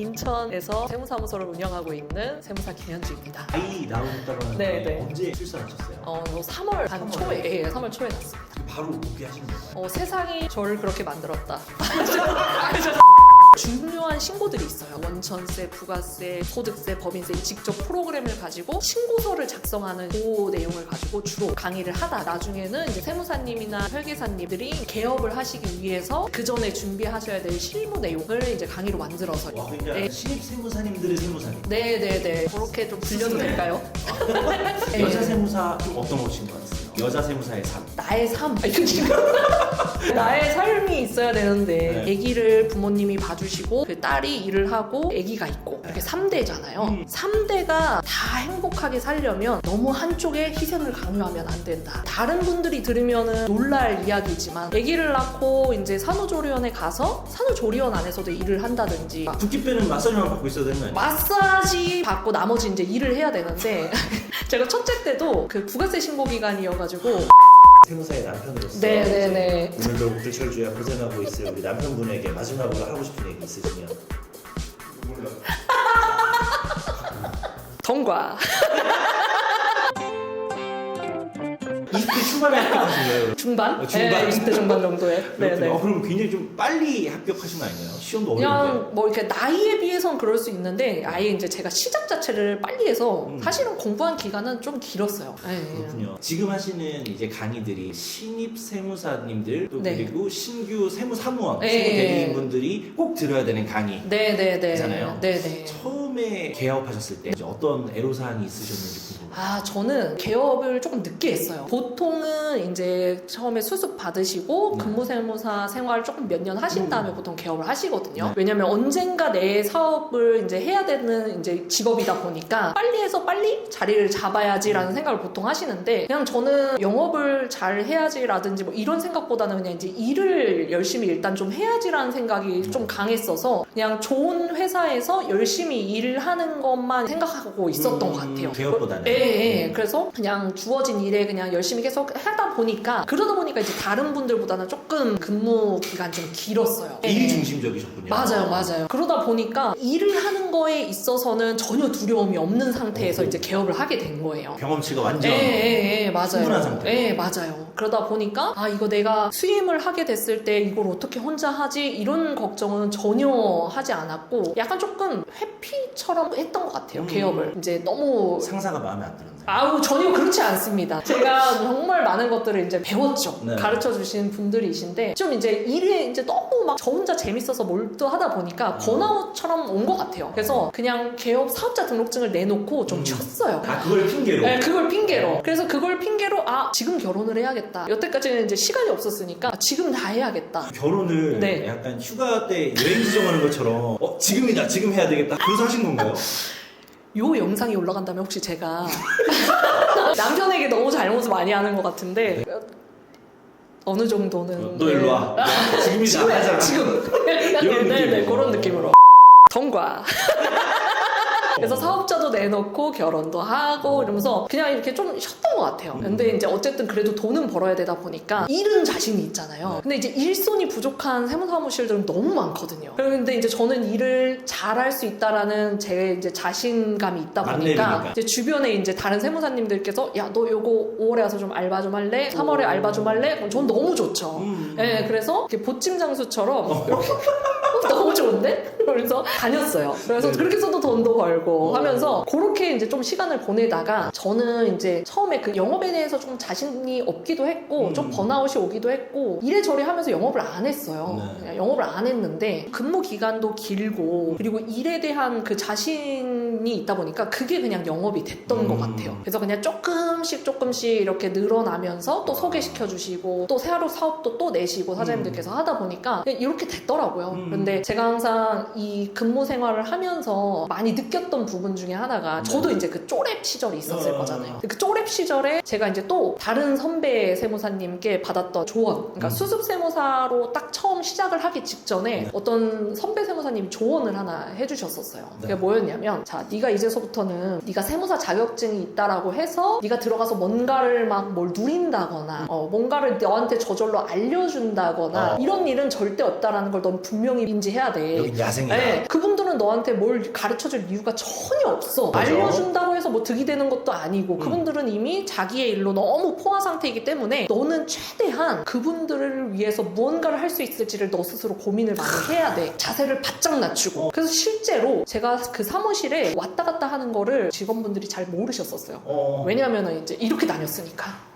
인천에서 세무사무소를 운영하고 있는 세무사 김현주입니다. 아이 나오셨다고 하는데 네. 언제 출산하셨어요? 3월 한 초에, 예, 3월 초에 났습니다. 바로 복귀하신 거예요? 세상이 저를 그렇게 만들었다. 중요한 신고들이 있어요. 원천세, 부가세, 소득세, 법인세 직접 프로그램을 가지고 신고서를 작성하는 그 내용을 가지고 주로 강의를 하다 나중에는 이제 세무사님이나 회계사님들이 개업을 하시기 위해서 그 전에 준비하셔야 될 실무 내용을 이제 강의로 만들어서 와, 그러니까 네. 신입 세무사님들의 세무사님. 네네네 그렇게 좀 불려도 될까요? 네. 여자 세무사 좀 어떤 곳인 것 같으세요? 여자 세무사의 삶. 나의 삶. 나의 삶이 있어야 되는데 네. 아기를 부모님이 봐주시고 그 딸이 일을 하고 아기가 있고 이렇게 3대잖아요. 3대가 다 행복하게 살려면 너무 한쪽에 희생을 강요하면 안 된다. 다른 분들이 들으면 놀랄 이야기지만 아기를 낳고 이제 산후조리원에 가서 산후조리원 안에서도 일을 한다든지 붓기빼는 마사지만 받고 있어야 되는 거 아니에요? 마사지 받고 나머지 이제 일을 해야 되는데 제가 첫째 때도 그 부가세 신고 기간이어가지고 세무사의 남편으로서 네네네. 이제 오늘도 불철주야 고생하고 있을 우리 남편분에게 마지막으로 하고 싶은 얘기 있으시면 통과. 20대 초반에 합격하신 거예요? 중반? 중반. 네, 20대 중반 정도에. 그렇군요. 그럼 굉장히 좀 빨리 합격하신 거 아니에요? 시험도 어려운데. 그냥 뭐 이렇게 나이에 비해서는 그럴 수 있는데 아예 이제 제가 시작 자체를 빨리 해서 사실은 공부한 기간은 좀 길었어요. 네. 그렇군요. 지금 하시는 이제 강의들이 신입 세무사님들 또 네. 그리고 신규 세무사무원, 네. 세무대리인분들이 꼭 들어야 되는 강의. 네네네. 잖아요. 네네. 처음에 개업하셨을 때 이제 어떤 애로사항이 있으셨는지 궁금해요. 저는 개업을 조금 늦게 했어요. 보통은 이제 처음에 수습 받으시고 근무세무사 생활 조금 몇 년 하신 다음에 보통 개업을 하시거든요. 네. 왜냐면 언젠가 내 사업을 이제 해야 되는 이제 직업이다 보니까 빨리 해서 빨리 자리를 잡아야지라는 생각을 보통 하시는데 그냥 저는 영업을 잘 해야지라든지 뭐 이런 생각보다는 그냥 이제 일을 열심히 일단 좀 해야지라는 생각이 좀 강했어서 그냥 좋은 회사에서 열심히 일하는 것만 생각하고 있었던 것 같아요. 개업보다는. 예. 그래서 그냥 주어진 일에 그냥 열심히 계속 하다 보니까 그러다 보니까 이제 다른 분들보다는 조금 근무 기간 좀 길었어요. 예. 일 중심적이셨군요. 맞아요. 그러다 보니까 일을 하는 거에 있어서는 전혀 두려움이 없는 상태에서 이제 개업을 하게 된 거예요. 경험치가 완전 맞아요. 충분한 상태. 예, 맞아요. 그러다 보니까 이거 내가 수임을 하게 됐을 때 이걸 어떻게 혼자 하지? 이런 걱정은 전혀 하지 않았고 약간 조금 회피처럼 했던 것 같아요. 개업을. 이제 너무 상사가 마음에 안 들었나요? 전혀 그렇지 않습니다. 제가 정말 많은 것들을 이제 배웠죠. 네. 가르쳐 주신 분들이신데 좀 이제 일에 이제 너무 막 저 혼자 재밌어서 몰두하다 보니까 번아웃처럼 온 것 같아요. 그래서 그냥 개업 사업자 등록증을 내놓고 좀 쉬었어요. 그걸 핑계로? 네, 그걸 핑계로. 그래서 그걸 핑계로 지금 결혼을 해야겠다. 여태까지는 이제 시간이 없었으니까 지금 다 해야겠다. 결혼을 네. 약간 휴가 때 여행 지정하는 것처럼 지금이다 지금 해야 되겠다 그래서 하신 건가요? 요 영상이 올라간다면 혹시 제가 남편에게 너무 잘못을 많이 하는 것 같은데 어느 정도는 너 일로 와. 지금이다. 지금 이런 네네 느낌으로. 그런 느낌으로 통과. 그래서 사업자도 내놓고 결혼도 하고 이러면서 그냥 이렇게 좀 쉬었던 것 같아요. 근데 이제 어쨌든 그래도 돈은 벌어야 되다 보니까 일은 자신이 있잖아요. 근데 이제 일손이 부족한 세무사무실들은 너무 많거든요. 그런데 이제 저는 일을 잘할 수 있다라는 제 이제 자신감이 있다 보니까 만렙이니까. 이제 주변에 이제 다른 세무사님들께서 야 너 요거 5월에 와서 좀 알바 좀 할래? 3월에 알바 좀 할래? 그럼 전 너무 좋죠. 네, 그래서 이렇게 보찜 장수처럼 이렇게 너무 좋은데? 그래서 다녔어요. 그래서 그렇게 해서도 돈도 벌고 하면서 그렇게 이제 좀 시간을 보내다가 저는 이제 처음에 그 영업에 대해서 좀 자신이 없기도 했고 좀 번아웃이 오기도 했고 이래저래 하면서 영업을 안 했어요. 그냥 영업을 안 했는데 근무 기간도 길고 그리고 일에 대한 그 자신이 있다 보니까 그게 그냥 영업이 됐던 것 같아요. 그래서 그냥 조금씩 이렇게 늘어나면서 또 소개시켜 주시고 또 새로 사업도 또 내시고 사장님들께서 하다 보니까 이렇게 됐더라고요. 그런데 제가 항상 이 근무 생활을 하면서 많이 느꼈던 부분 중에 하나가 저도 이제 그 쪼랩 시절이 있었을 거잖아요. 그 쪼랩 시절에 제가 이제 또 다른 선배 세무사님께 받았던 조언, 그러니까 수습 세무사로 딱 처음 시작을 하기 직전에 어떤 선배 세무사님이 조언을 하나 해주셨었어요. 그게 뭐였냐면 자, 네가 이제서부터는 네가 세무사 자격증이 있다라고 해서 네가 들어가서 뭔가를 막 뭘 누린다거나 뭔가를 너한테 저절로 알려준다거나 이런 일은 절대 없다라는 걸 넌 분명히 인지해야 돼. 여긴 야생이다. 네, 그분들은 너한테 뭘 가르쳐줄 이유가 전혀 없어. 맞아. 알려준다고 해서 뭐 득이 되는 것도 아니고 그분들은 이미 자기의 일로 너무 포화 상태이기 때문에 너는 최대한 그분들을 위해서 무언가를 할 수 있을지를 너 스스로 고민을 많이 해야 돼. 자세를 바짝 낮추고. 그래서 실제로 제가 그 사무실에 왔다 갔다 하는 거를 직원분들이 잘 모르셨었어요. 왜냐하면 이제 이렇게 다녔으니까.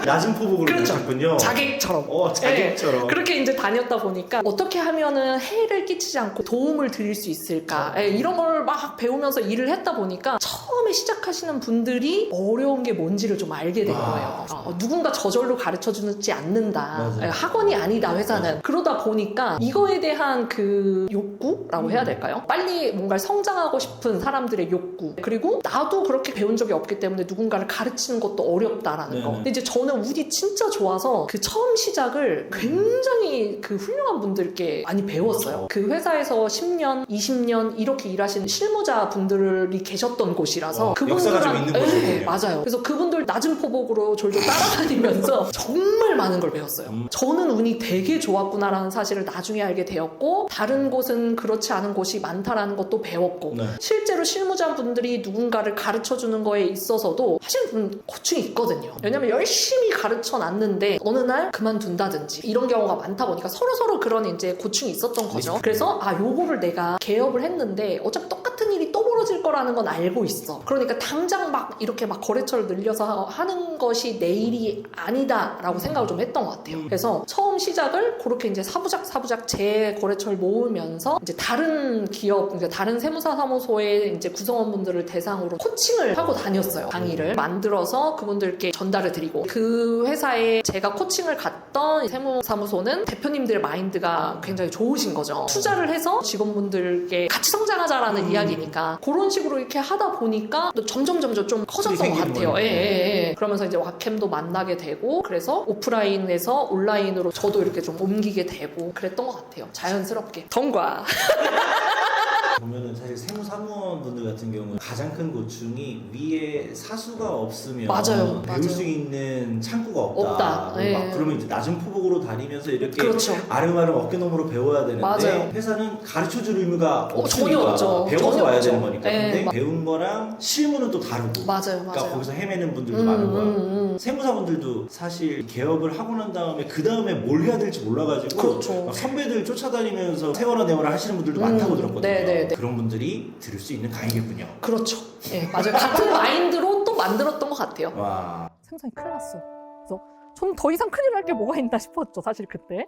낮은 포복으로 그렇죠. 입으셨군요. 자객처럼. 자객처럼. 네, 그렇게 이제 다녔다 보니까 어떻게 하면은 해를 끼치지 않고 도움을 드릴 수 있을까 이런 걸 막 배우면서 일을 했다 보니까 처음에 시작하시는 분들이 어려운 게 뭔지를 좀 알게 된 거예요. 누군가 저절로 가르쳐주지 않는다. 맞아요. 학원이 아니다 회사는. 그러다 보니까 이거에 대한 그 욕구라고 해야 될까요? 빨리 뭔가를 성장하고 싶은 사람들의 욕구, 그리고 나도 그렇게 배운 적이 없기 때문에 누군가를 가르치는 것도 어렵다라는 거. 근데 이제 저는 운이 진짜 좋아서 그 처음 시작을 굉장히 그 훌륭한 분들께 많이 배웠어요. 그 회사에서 10년, 20년 이렇게 일하시는 실무자 분들이 계셨던 곳이라서 역사가 좀 있는 곳이군요. 맞아요. 그래서 그분들 낮은 포복으로 졸졸 따라다니면서 정말 많은 걸 배웠어요. 저는 운이 되게 좋았구나라는 사실을 나중에 알게 되었고, 다른 곳은 그렇지 않은 곳이 많다라는 것도 배웠고, 실제로 실무자 분들이 누군가를 가르쳐주는 거에 있어서도 사실 고충이 있거든요. 왜냐면 열심히 가르쳐 놨는데 어느 날 그만둔다든지 이런 경우가 많다 보니까 서로 그런 이제 고충이 있었던 거죠. 그래서 요거를 내가 개업을 했는데 어차피 똑같은 일이 또 벌어질 거라는 건 알고 있어. 그러니까 당장 막 이렇게 막 거래처를 늘려서 하는 것이 내 일이 아니다라고 생각을 좀 했던 것 같아요. 그래서 처음 시작을 그렇게 이제 사부작 제 거래처를 모으면서 이제 다른 기업, 그러니까 다른 세무사 사무소의 이제 구성원분들을 대상으로 코칭을 하고 다녔어요. 강의를 만들어서 그분들께 전달을 드리고, 그 회사에 제가 코칭을 갔던 세무사무소는 대표님들 마인드가 굉장히 좋으신 거죠. 투자를 해서 직원분들께 같이 성장하자라는 이야기니까 그런 식으로 이렇게 하다 보니까 점점 좀 커졌던 것 같아요. 예. 그러면서 이제 와캠도 만나게 되고, 그래서 오프라인에서 온라인으로 저도 이렇게 좀 옮기게 되고 그랬던 것 같아요. 자연스럽게. 통과. 보면은 사실 세무사무원분들 같은 경우는 가장 큰 고충이 위에 사수가 없으면 맞아요. 배울 수 있는 창구가 없다. 네. 막 그러면 이제 낮은 포복으로 다니면서 이렇게 그렇죠. 아름아름 어깨너머로 배워야 되는데, 맞아요. 회사는 가르쳐줄 의무가 없으니까 전혀 없죠. 배워서 전혀 와야 없죠. 되는 거니까. 네. 근데 배운 거랑 실무는 또 다르고. 맞아요. 그러니까 거기서 헤매는 분들도 많은 거야. 세무사분들도 사실 개업을 하고 난 다음에 그 다음에 뭘 해야 될지 몰라가지고 그렇죠. 막 선배들 쫓아다니면서 세월아 내월아 하시는 분들도 많다고 들었거든요. 네네네. 그런 분들이 들을 수 있는 강의겠군요. 그렇죠. 예, 맞아요. 같은 마인드로 또 만들었던 것 같아요. 와. 세무사님 큰일 났어. 그래서 저는 더 이상 큰일 날 게 뭐가 있나 싶었죠, 사실 그때.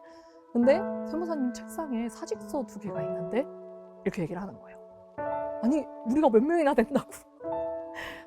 근데 세무사님 책상에 사직서 2개가 있는데 이렇게 얘기를 하는 거예요. 아니, 우리가 몇 명이나 된다고.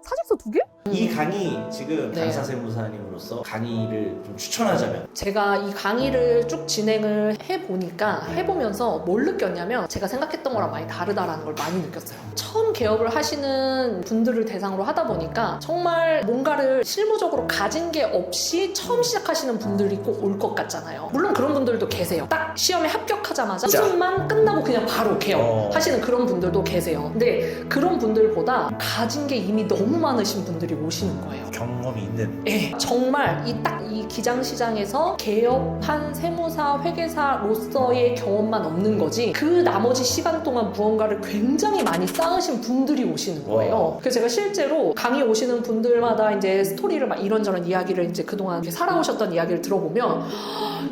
사직서 2개? 이 강의 지금 네. 강사세무사님으로서 강의를 좀 추천하자면, 제가 이 강의를 쭉 진행을 해보면서 뭘 느꼈냐면, 제가 생각했던 거랑 많이 다르다라는 걸 많이 느꼈어요. 처음 개업을 하시는 분들을 대상으로 하다 보니까 정말 뭔가를 실무적으로 가진 게 없이 처음 시작하시는 분들이 꼭 올 것 같잖아요. 물론 그런 분들도 계세요. 딱 시험에 합격하자마자 시험만 끝나고 그냥 바로 개업하시는 그런 분들도 계세요. 근데 그런 분들보다 가진 게 이미 너무 많으신 분들이 오시는 거예요. 경험이 있는. 예, 정말 이 기장시장에서 개업한 세무사, 회계사로서의 경험만 없는 거지, 그 나머지 시간 동안 무언가를 굉장히 많이 쌓으신 분들이 오시는 거예요. 그래서 제가 실제로 강의 오시는 분들마다 이제 스토리를 막 이런저런 이야기를 이제 그동안 이렇게 살아오셨던 이야기를 들어보면,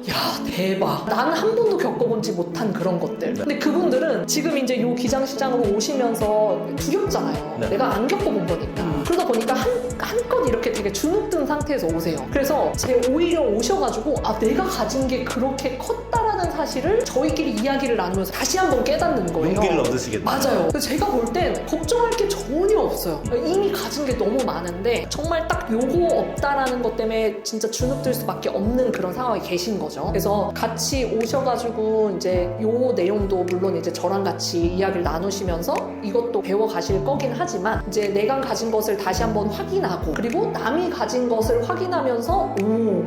야, 대박. 나는 한 번도 겪어보지 못한 그런 것들. 근데 그분들은 지금 이제 요 기장시장으로 오시면서 두렵잖아요. 네. 내가 안 겪어본 거니까. 그러다 보니까 한껏 이렇게 되게 주눅든 상태에서 오세요. 그래서 오히려 오셔가지고 내가 가진 게 그렇게 컸다라는 사실을 저희끼리 이야기를 나누면서 다시 한번 깨닫는 거예요. 용기를 얻으시겠네요. 맞아요. 그래서 제가 볼 땐 걱정할 게 전혀 없어요. 이미 가진 게 너무 많은데 정말 딱 요거 없다라는 것 때문에 진짜 주눅들 수밖에 없는 그런 상황에 계신 거죠. 그래서 같이 오셔가지고 이제 요 내용도 물론 이제 저랑 같이 이야기를 나누시면서 이것도 배워 가실 거긴 하지만, 이제 내가 가진 것을 다시 한번 확인하고, 그리고 남이 가진 것을 확인하면서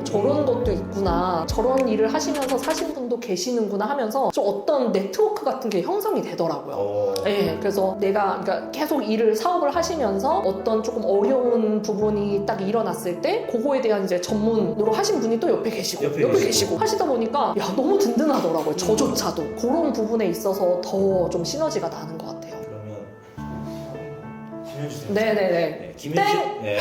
저런 것도 있구나, 저런 일을 하시면서 사신 분도 분도 계시는구나 하면서 좀 어떤 네트워크 같은 게 형성이 되더라고요. 네, 그래서 내가 그러니까 계속 일을 사업을 하시면서 어떤 조금 어려운 부분이 딱 일어났을 때 그거에 대한 이제 전문으로 하신 분이 또 옆에 계시고 옆에 계시고. 하시다 보니까 야 너무 든든하더라고요. 저조차도 그런 부분에 있어서 더 좀 시너지가 나는 것 같아요. 그러면 김현주 세무사님. 네네네. 네, 김현주. 땡! 네.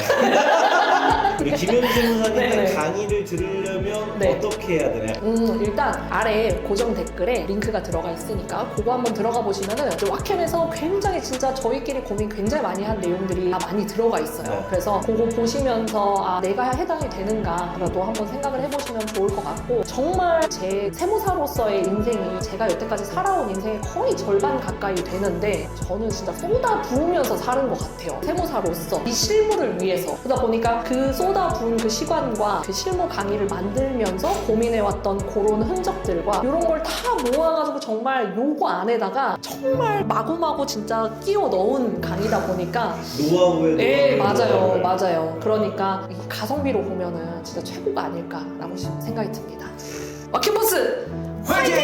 우리 김현주 세무사님의 네네. 강의를 들으려면 네. 어떻게 해야 되나요? 일단 아래 고정 댓글에 링크가 들어가 있으니까 그거 한번 들어가 보시면은 이제 왁캠에서 굉장히 진짜 저희끼리 고민 굉장히 많이 한 내용들이 다 많이 들어가 있어요. 네. 그래서 그거 보시면서 아 내가 해당이 되는가라도 한번 생각을 해보시면 좋을 것 같고 정말 제 세무사로서의 인생이 제가 여태까지 살아온 인생의 거의 절반 가까이 되는데 저는 진짜 쏟아 부으면서 사는 것 같아요. 세무사로서 이 실무를 위해서 그러다 보니까 그 쏟아 부은 그 시간과 그 실무 강의를 만들면서 고민해왔던 그런 흔적들과 이런 걸 다 모아가지고 정말 요거 안에다가 정말 마구마구 진짜 끼워 넣은 강의다 보니까 노하우에 네 맞아요 노하우를. 맞아요. 그러니까 이 가성비로 보면은 진짜 최고가 아닐까라고 생각이 듭니다. 왁캠버스 화이팅!